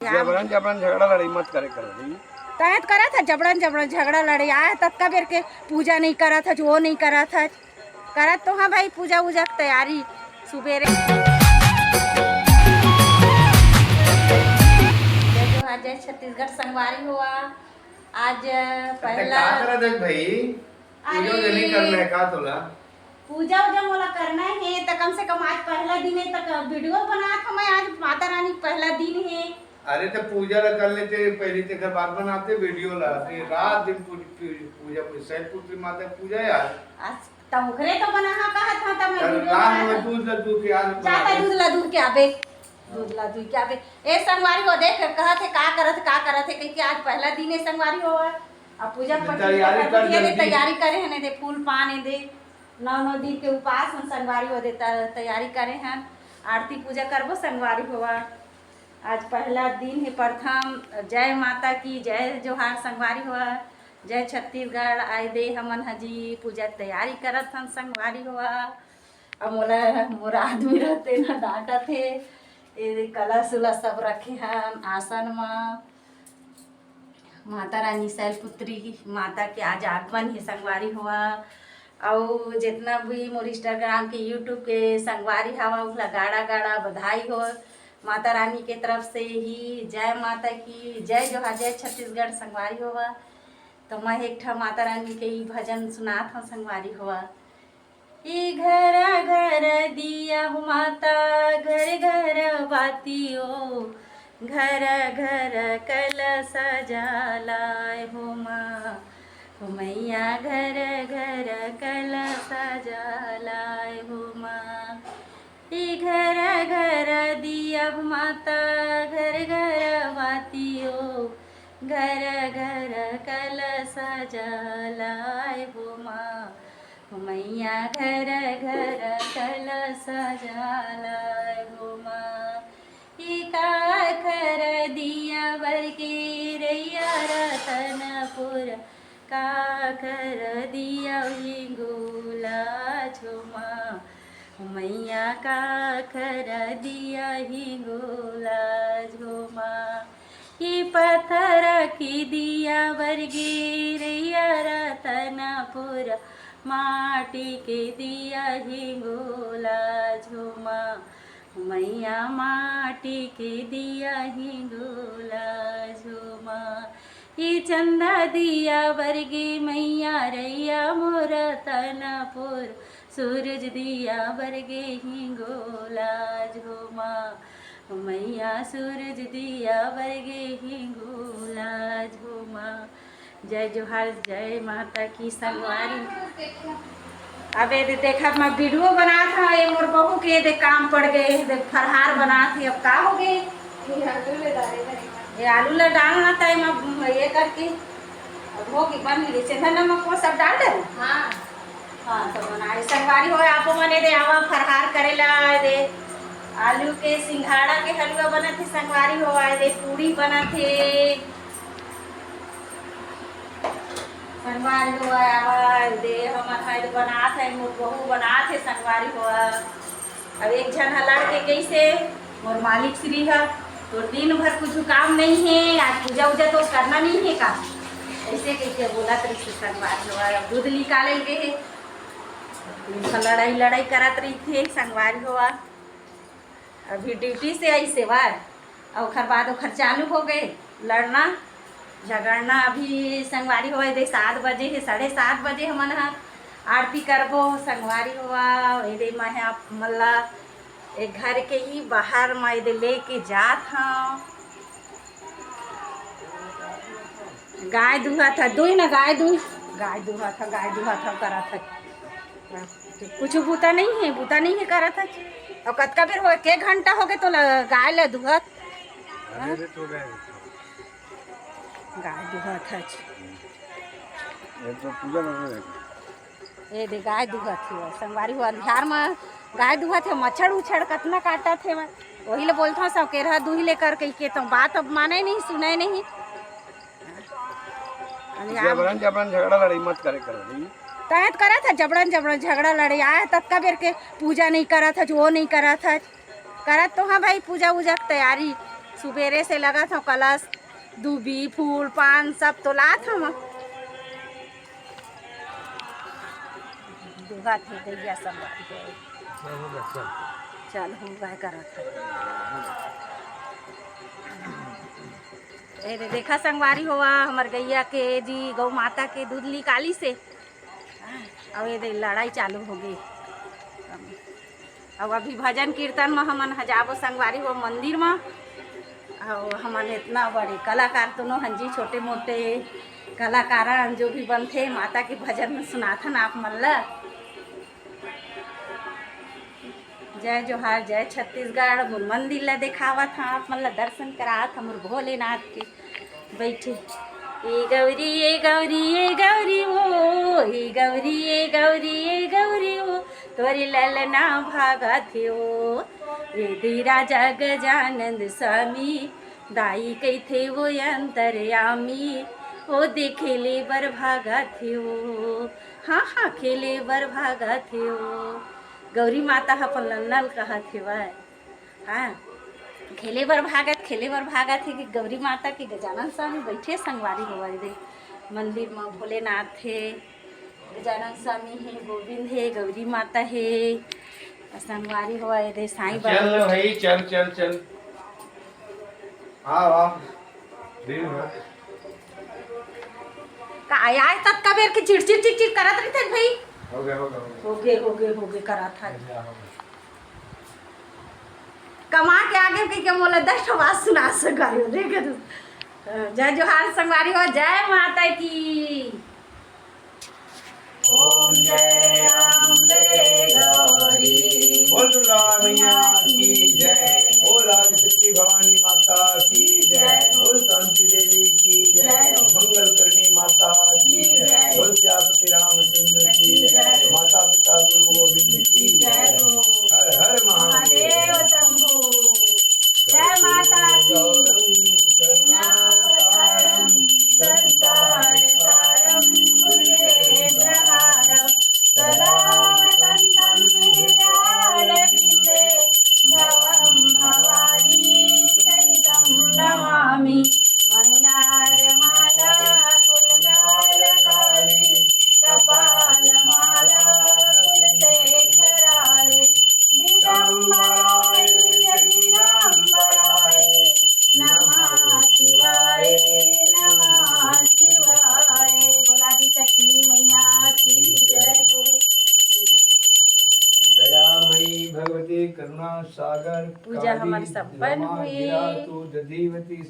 जबरन जबरन झगड़ा लड़ाई मत करे करो तैत करा था जबरन जबरन झगड़ा लड़े आया तब का बेर के पूजा नहीं करा था वो नहीं करा था करा तो हाँ भाई पूजा वूजा की तैयारी सुबेरे जो आज छत्तीसगढ़ संगवारी हुआ आज पहला भाई पूजा वूजा मोला करना है तो कम से कम आज पहला दिन है तक वीडियो बना था मैं आज माता रानी पहला दिन है। अरे तो पूजा ला कर लेते पहले ते घर बात बनाते वीडियो ला रात दिन पूजा सैदपुर माता पूजा यार तो उखरे तो बना कहा था तो मैं वीडियो रात में दूध ला दूध के आज चाहता दूध ला दूध के आबे ए संगवारी हो देख कहा थे का करत कह के आज पहला दिन है संगवारी हो अब पूजा तैयारी करे हैं दे फूल पान दे 9 दिन के उपास हम संगवारी हो दे तैयारी करे हैं आरती पूजा करबो संगवारी हुआ आज पहला दिन है प्रथम जय माता की जय जोहार संगवारी हुआ जय छत्तीसगढ़ आए दे हमन हजी पूजा तैयारी करत हम संगवारी हुआ अब मोरा आदमी रहते ना डांटा थे ये कलश उलस सब रखे हैं आसन में माता रानी शैलपुत्री माता के आज आगमन है संगवारी हुआ और जितना भी मोर इंस्टाग्राम के यूट्यूब के संगवारी हवा उसला गाड़ा गाड़ा बधाई हो माता रानी के तरफ से ही जय माता की जय जोहार जय छत्तीसगढ़ संगवारी हुआ तो मैं एक ठा माता रानी के ही भजन सुनात हूँ संगवारी हुआ ई घर घर दिया हो माता घर घर बातियो घर घर कलश सजालाय हो माँ हो मैया घर घर कलश सजालाय हो माँ ई घर घर दिया हो माता घर घर बातियो घर घर कलश सजालाय हो माँ मैया घर घर कलश सजालाय हो माँ ई का कर दिया बरके रैया रतनपुर का कर दिया हिंगोला झुमा मैया का कर दिया हिंगोला झुमा ई पत्थर की दिया बरगे रैया रतनपुर माटी के दिया हिंगोला झुमा मैया माटी के दिया हिंगोला झुमा ई चंदा दिया बरगे मैया रैया मोर तनपुर सूरज दिया बरगे हिंगोला झुमा मैया सूरज दिया बरगे हिंगोला झुमा जय जोहार जय माता की संगवारी। अबे देखा मैं वीडियो बना था ये मोर बहू के दे काम पड़ गए दे फरहार बना थे अब का हो गए ये आलू ला डालना था मैं ये करके अब होगी बन गई सेंधा नमक वो सब डाल दे हाँ तो बनाए संगवारी हो आप मने दे आवा फरहार करेला दे आलू के सिंघाड़ा के हलवा बना थे संगवारी हो आए दे पूरी बना थे संगवारी हुआ आवाज दे हमारे बना थे मोर बहू बना थे संगवारी हुआ अब एक जन लड़ के कैसे मोर मालिक श्री है तो दिन भर कुछ काम नहीं है आज पूजा उजा तो करना नहीं है का ऐसे कैसे बोला तो संगवारी हुआ अब दूध निकाले गए लड़ाई करत रही थे संगवारी हुआ अभी ड्यूटी से आई सेवा और खर बाद चालू हो गए लड़ना झगड़ना अभी संगवारी हुआ दे 7 बजे है 7:30 बजे हमन आरती करबो संगवारी हुआ दे मैं मल्ला एक घर के ही बाहर मैं दे लेके जात हाँ गाय दुहा था दुई ना गाय दुहा था करा था कुछ बूता नहीं है करा था और कतका बेर हो के घंटा हो गए तो गाय ला दुहत गाय दुहत है ये दे गाय दुहत है संगवारी हुआ बिहार में गाय दुहत है मच्छर उछड़ कतना काटा थे मैं वही ले बोलता हूँ सब के रहा दूही लेकर के तो बात अब माने नहीं सुने नहीं जबरन झगड़ा लड़ाई मत करे करो तैत करा था जबरन झगड़ा लड़े आया तब का बेर के पूजा नहीं करा था वो नहीं करा था करा तो हाँ भाई पूजा वूजा की तैयारी सुबेरे से लगा था कलश दूबी फूल पान सब तो ला था हम दुहा थे गैया सब चल हो गए करा था ए देखा संगवारी हुआ हमार गैया के जी गौ माता के दूध निकाली से अब ये लड़ाई चालू हो गई। अब अभी भजन कीर्तन में हमन हजाबो संगवारी हो मंदिर में और हमन इतना बड़े कलाकार तो नो हंजी छोटे मोटे कलाकार जो भी बनते माता के भजन में सुनाथन आप मन ला। जय जोहार जय छत्तीसगढ़ मोर मंदिर ला दिखावत हाँ आप मन ला दर्शन करात हमर भोलेनाथ के बैठे ए गौरी ए गौरी ए गौरी ओ ए गौरी ए गौरी ए गौरी ओ तोरी ललना भागत हो रे धीरा जग जानंद स्वामी दाई कैथे वो अंतरयामी ओ देखेले बर भागत हो हाँ हाँ खेले बर भागत हो गौरी माता अपन नल कहत हे वह हाँ खेले बर भागत है कि गौरी माता के गजानन स्वामी बैठे संगवारी हुआ दे मंदिर में भोलेनाथ है गजानन स्वामी है गोविंद है गौरी माता है संगवारी हुआ दे साईं बाबा चल भाई चल चल चल हाँ वाह का आया तब कबेर के चिड़चिड़ चिड़चिड़ करत रहते भाई हो गए करा था कमा के आगे के क्या बोला 10 आवाज सुना सका रे जय जोहार संगवारी हो जय माता की ओम जय अम्बे गौरी बोल दुर्गा मैया की जय बोल आदिशक्ति भवानी माता की जय बोल शांति देवी की जय मंगल करनी माता की जय बोल श्यामपति रामचंद्र की जय माता पिता गुरु गोविंद की जय हर हर महादेव शंभो जय माता की करुणावतारम संसार सारम भुजगेन्द्रहारम सदा वसन्तं हृदयारविन्दे भवं भवानी सहितं नमामि मन्दारमाला फुलमालकाली कपालमाला कुलशेखराय दिगम्बराय जगदम्बराय नमः शिवाय नमः शिवाय बोला दी शक्ति मैया की जय हो। दयामयी भगवती करुणा सागर पूजा हमारी संपन्न हुई। दधीवती